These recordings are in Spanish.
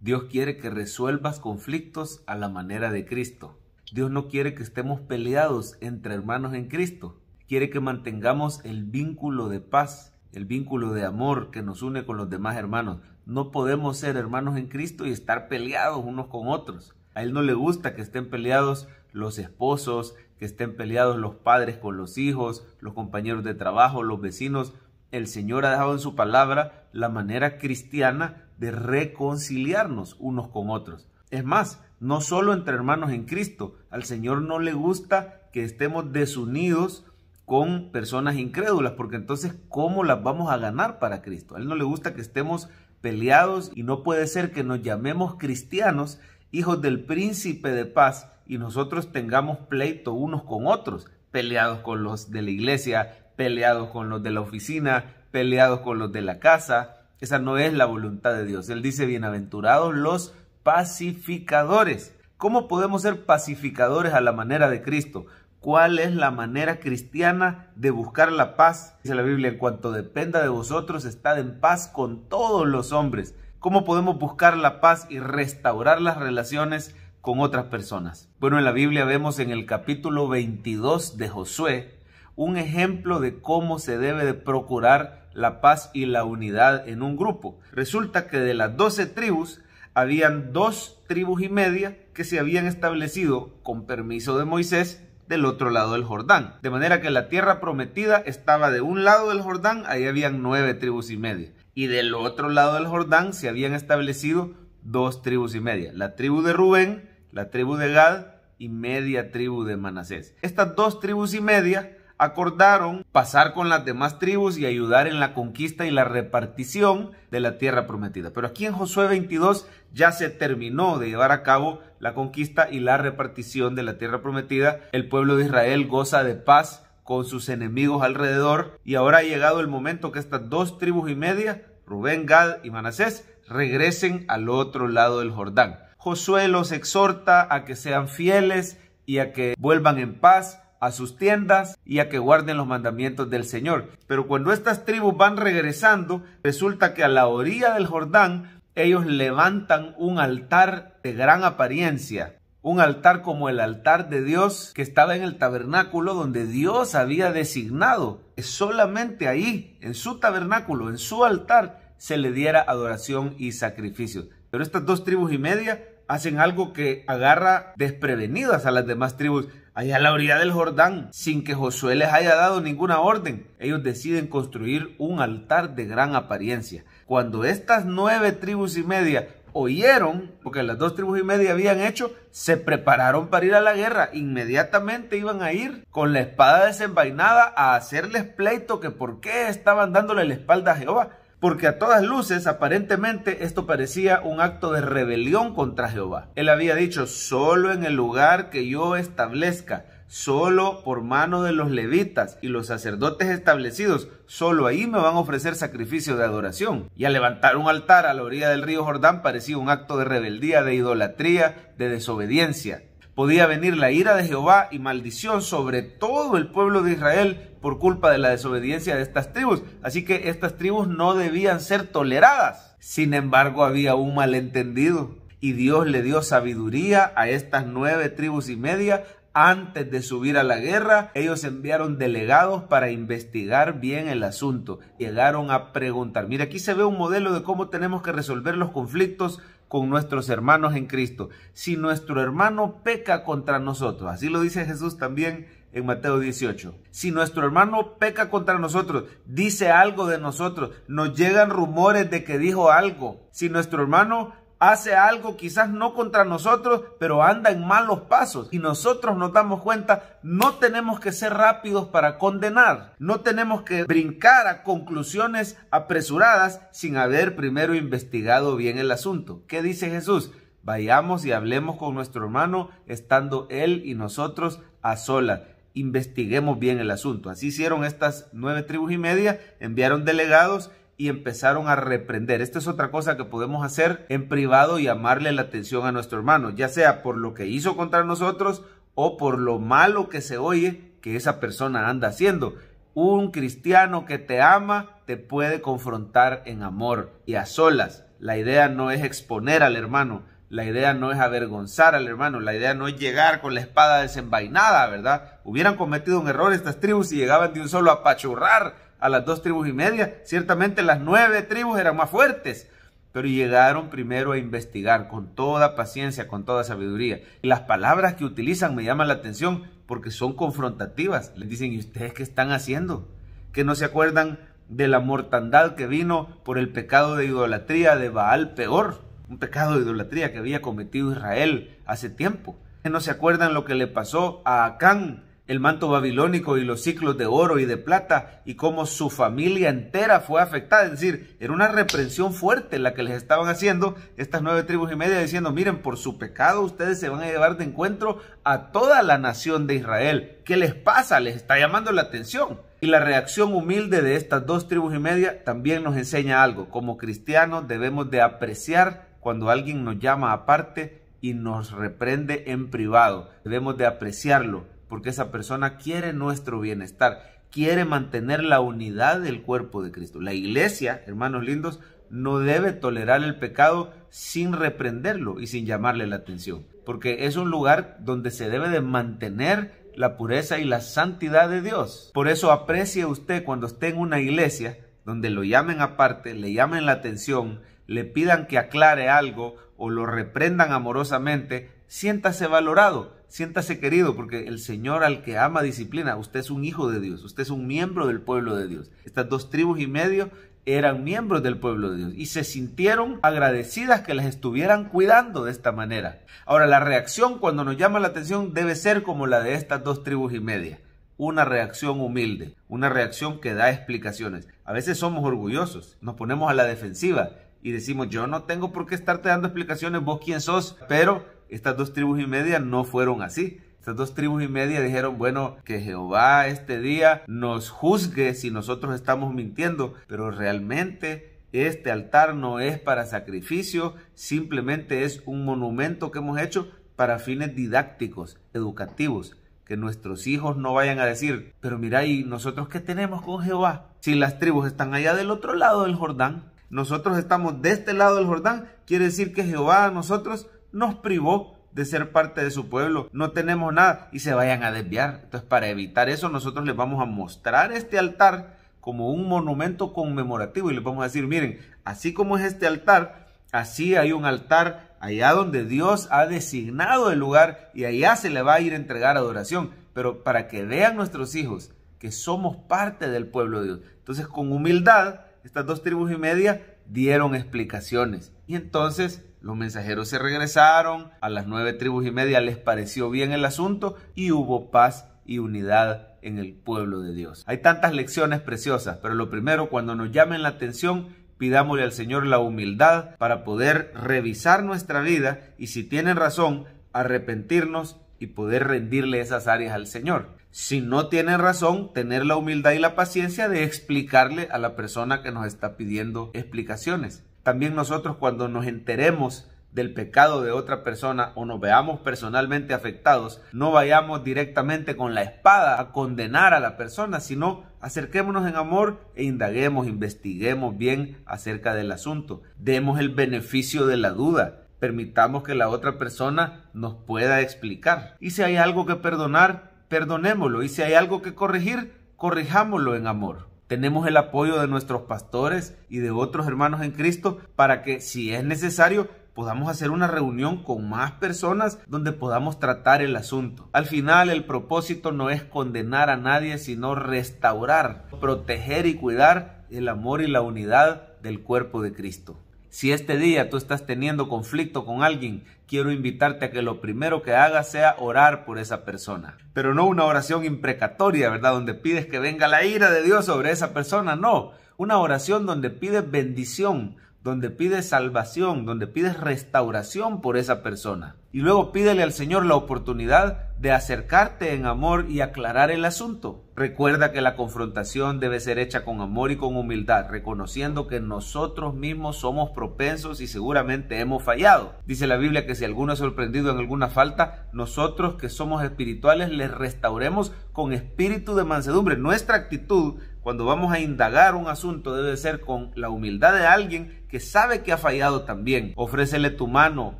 Dios quiere que resuelvas conflictos a la manera de Cristo. Dios no quiere que estemos peleados entre hermanos en Cristo. Quiere que mantengamos el vínculo de paz, el vínculo de amor que nos une con los demás hermanos. No podemos ser hermanos en Cristo y estar peleados unos con otros. A Él no le gusta que estén peleados los esposos, que estén peleados los padres con los hijos, los compañeros de trabajo, los vecinos. El Señor ha dejado en su palabra la manera cristiana de reconciliarnos unos con otros. Es más, no solo entre hermanos en Cristo. Al Señor no le gusta que estemos desunidos con personas incrédulas, porque entonces, ¿cómo las vamos a ganar para Cristo? A Él no le gusta que estemos peleados y no puede ser que nos llamemos cristianos, hijos del príncipe de paz, y nosotros tengamos pleito unos con otros, peleados con los de la iglesia, peleados con los de la oficina, peleados con los de la casa. Esa no es la voluntad de Dios. Él dice, bienaventurados los pacificadores. ¿Cómo podemos ser pacificadores a la manera de Cristo? ¿Cuál es la manera cristiana de buscar la paz? Dice la Biblia, en cuanto dependa de vosotros, estad en paz con todos los hombres. ¿Cómo podemos buscar la paz y restaurar las relaciones con otras personas? Bueno, en la Biblia vemos en el capítulo 22 de Josué un ejemplo de cómo se debe de procurar la paz y la unidad en un grupo. Resulta que de las 12 tribus, habían 2 tribus y media que se habían establecido con permiso de Moisés del otro lado del Jordán. De manera que la tierra prometida estaba de un lado del Jordán, ahí habían 9 tribus y media. Y del otro lado del Jordán se habían establecido 2 tribus y media. La tribu de Rubén, la tribu de Gad y media tribu de Manasés. Estas 2 tribus y media acordaron pasar con las demás tribus y ayudar en la conquista y la repartición de la tierra prometida. Pero aquí en Josué 22 ya se terminó de llevar a cabo la conquista y la repartición de la tierra prometida. El pueblo de Israel goza de paz con sus enemigos alrededor y ahora ha llegado el momento que estas 2 tribus y media, Rubén, Gad y Manasés, regresen al otro lado del Jordán. Josué los exhorta a que sean fieles y a que vuelvan en paz a sus tiendas y a que guarden los mandamientos del Señor. Pero cuando estas tribus van regresando, resulta que a la orilla del Jordán ellos levantan un altar de gran apariencia, un altar como el altar de Dios que estaba en el tabernáculo donde Dios había designado que solamente ahí, en su tabernáculo, en su altar, se le diera adoración y sacrificios. Pero estas 2 tribus y media hacen algo que agarra desprevenidas a las demás tribus. Allá a la orilla del Jordán, sin que Josué les haya dado ninguna orden, ellos deciden construir un altar de gran apariencia. Cuando estas 9 tribus y media oyeron, porque las 2 tribus y media habían hecho, se prepararon para ir a la guerra. Inmediatamente iban a ir con la espada desenvainada a hacerles pleito que por qué estaban dándole la espalda a Jehová. Porque a todas luces, aparentemente, esto parecía un acto de rebelión contra Jehová. Él había dicho, solo en el lugar que yo establezca, solo por mano de los levitas y los sacerdotes establecidos, solo ahí me van a ofrecer sacrificio de adoración. Y al levantar un altar a la orilla del río Jordán parecía un acto de rebeldía, de idolatría, de desobediencia. Podía venir la ira de Jehová y maldición sobre todo el pueblo de Israel por culpa de la desobediencia de estas tribus. Así que estas tribus no debían ser toleradas. Sin embargo, había un malentendido y Dios le dio sabiduría a estas 9 tribus y media. Antes de subir a la guerra, ellos enviaron delegados para investigar bien el asunto. Llegaron a preguntar. Mira, aquí se ve un modelo de cómo tenemos que resolver los conflictos con nuestros hermanos en Cristo. Si nuestro hermano peca contra nosotros, así lo dice Jesús también en Mateo 18. Si nuestro hermano peca contra nosotros, dice algo de nosotros, nos llegan rumores de que dijo algo. Si nuestro hermano hace algo quizás no contra nosotros, pero anda en malos pasos y nosotros nos damos cuenta, no tenemos que ser rápidos para condenar, no tenemos que brincar a conclusiones apresuradas sin haber primero investigado bien el asunto. ¿Qué dice Jesús? Vayamos y hablemos con nuestro hermano estando él y nosotros a solas. Investiguemos bien el asunto. Así hicieron estas 9 tribus y media, enviaron delegados y empezaron a reprender. Esta es otra cosa que podemos hacer en privado, llamarle la atención a nuestro hermano, ya sea por lo que hizo contra nosotros o por lo malo que se oye que esa persona anda haciendo. Un cristiano que te ama te puede confrontar en amor y a solas. la idea no es exponer al hermano, la idea no es avergonzar al hermano, la idea no es llegar con la espada desenvainada, ¿verdad? Hubieran cometido un error estas tribus si llegaban de un solo a apachurrar a las 2 tribus y media. Ciertamente las 9 tribus eran más fuertes, pero llegaron primero a investigar con toda paciencia, con toda sabiduría. Y las palabras que utilizan me llaman la atención porque son confrontativas. Les dicen, ¿y ustedes qué están haciendo? ¿Que no se acuerdan de la mortandad que vino por el pecado de idolatría de Baal Peor? Un pecado de idolatría que había cometido Israel hace tiempo. ¿Que no se acuerdan lo que le pasó a Acán, el manto babilónico y los ciclos de oro y de plata, y cómo su familia entera fue afectada? Es decir, era una reprensión fuerte la que les estaban haciendo estas 9 tribus y media, diciendo, miren, por su pecado ustedes se van a llevar de encuentro a toda la nación de Israel. ¿Qué les pasa? Les está llamando la atención. Y la reacción humilde de estas 2 tribus y media también nos enseña algo. Como cristianos debemos de apreciar cuando alguien nos llama aparte y nos reprende en privado. Debemos de apreciarlo porque esa persona quiere nuestro bienestar, quiere mantener la unidad del cuerpo de Cristo. La iglesia, hermanos lindos, no debe tolerar el pecado sin reprenderlo y sin llamarle la atención, porque es un lugar donde se debe de mantener la pureza y la santidad de Dios. Por eso aprecie usted cuando esté en una iglesia donde lo llamen aparte, le llamen la atención, le pidan que aclare algo o lo reprendan amorosamente, siéntase valorado, siéntase querido, porque el Señor al que ama disciplina. Usted es un hijo de Dios, usted es un miembro del pueblo de Dios. Estas 2 tribus y medio eran miembros del pueblo de Dios y se sintieron agradecidas que les estuvieran cuidando de esta manera. Ahora, la reacción cuando nos llama la atención debe ser como la de estas 2 tribus y media. Una reacción humilde, una reacción que da explicaciones. A veces somos orgullosos, nos ponemos a la defensiva y decimos, yo no tengo por qué estarte dando explicaciones, vos quién sos. Pero estas 2 tribus y media no fueron así. Estas 2 tribus y media dijeron, bueno, que Jehová este día nos juzgue si nosotros estamos mintiendo, pero realmente este altar no es para sacrificio, simplemente es un monumento que hemos hecho para fines didácticos, educativos, que nuestros hijos no vayan a decir, pero mira, ¿y nosotros qué tenemos con Jehová? Si las tribus están allá del otro lado del Jordán, nosotros estamos de este lado del Jordán, quiere decir que Jehová a nosotros nos privó de ser parte de su pueblo, no tenemos nada, y se vayan a desviar. Entonces, para evitar eso, nosotros les vamos a mostrar este altar como un monumento conmemorativo y les vamos a decir, miren, así como es este altar, así hay un altar allá donde Dios ha designado el lugar y allá se le va a ir a entregar adoración, pero para que vean nuestros hijos que somos parte del pueblo de Dios. Entonces, con humildad, estas 2 tribus y media dieron explicaciones y entonces los mensajeros se regresaron, a las 9 tribus y media les pareció bien el asunto y hubo paz y unidad en el pueblo de Dios. Hay tantas lecciones preciosas, pero lo primero, cuando nos llamen la atención, pidámosle al Señor la humildad para poder revisar nuestra vida y, si tienen razón, arrepentirnos y poder rendirle esas áreas al Señor. Si no tienen razón, tener la humildad y la paciencia de explicarle a la persona que nos está pidiendo explicaciones. También nosotros, cuando nos enteremos del pecado de otra persona o nos veamos personalmente afectados, no vayamos directamente con la espada a condenar a la persona, sino acerquémonos en amor e indaguemos, investiguemos bien acerca del asunto. Demos el beneficio de la duda. Permitamos que la otra persona nos pueda explicar. Y si hay algo que perdonar, perdonémoslo. Y si hay algo que corregir, corrijámoslo en amor. Tenemos el apoyo de nuestros pastores y de otros hermanos en Cristo para que, si es necesario, podamos hacer una reunión con más personas donde podamos tratar el asunto. Al final, el propósito no es condenar a nadie, sino restaurar, proteger y cuidar el amor y la unidad del cuerpo de Cristo. Si este día tú estás teniendo conflicto con alguien, quiero invitarte a que lo primero que hagas sea orar por esa persona. Pero no una oración imprecatoria, ¿verdad? Donde pides que venga la ira de Dios sobre esa persona. No, una oración donde pides bendición, donde pides salvación, donde pides restauración por esa persona. Y luego pídele al Señor la oportunidad de acercarte en amor y aclarar el asunto. Recuerda que la confrontación debe ser hecha con amor y con humildad, reconociendo que nosotros mismos somos propensos y seguramente hemos fallado. Dice la Biblia que si alguno es sorprendido en alguna falta, nosotros que somos espirituales les restauremos con espíritu de mansedumbre. Nuestra actitud Cuando vamos a indagar un asunto, debe ser con la humildad de alguien que sabe que ha fallado también. Ofrécele tu mano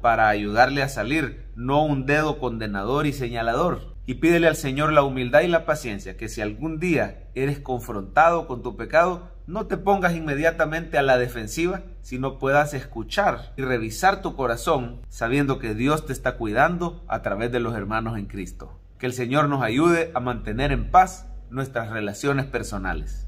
para ayudarle a salir, no un dedo condenador y señalador. Y pídele al Señor la humildad y la paciencia, que si algún día eres confrontado con tu pecado, no te pongas inmediatamente a la defensiva, sino puedas escuchar y revisar tu corazón, sabiendo que Dios te está cuidando a través de los hermanos en Cristo. Que el Señor nos ayude a mantener en paz nuestras relaciones personales.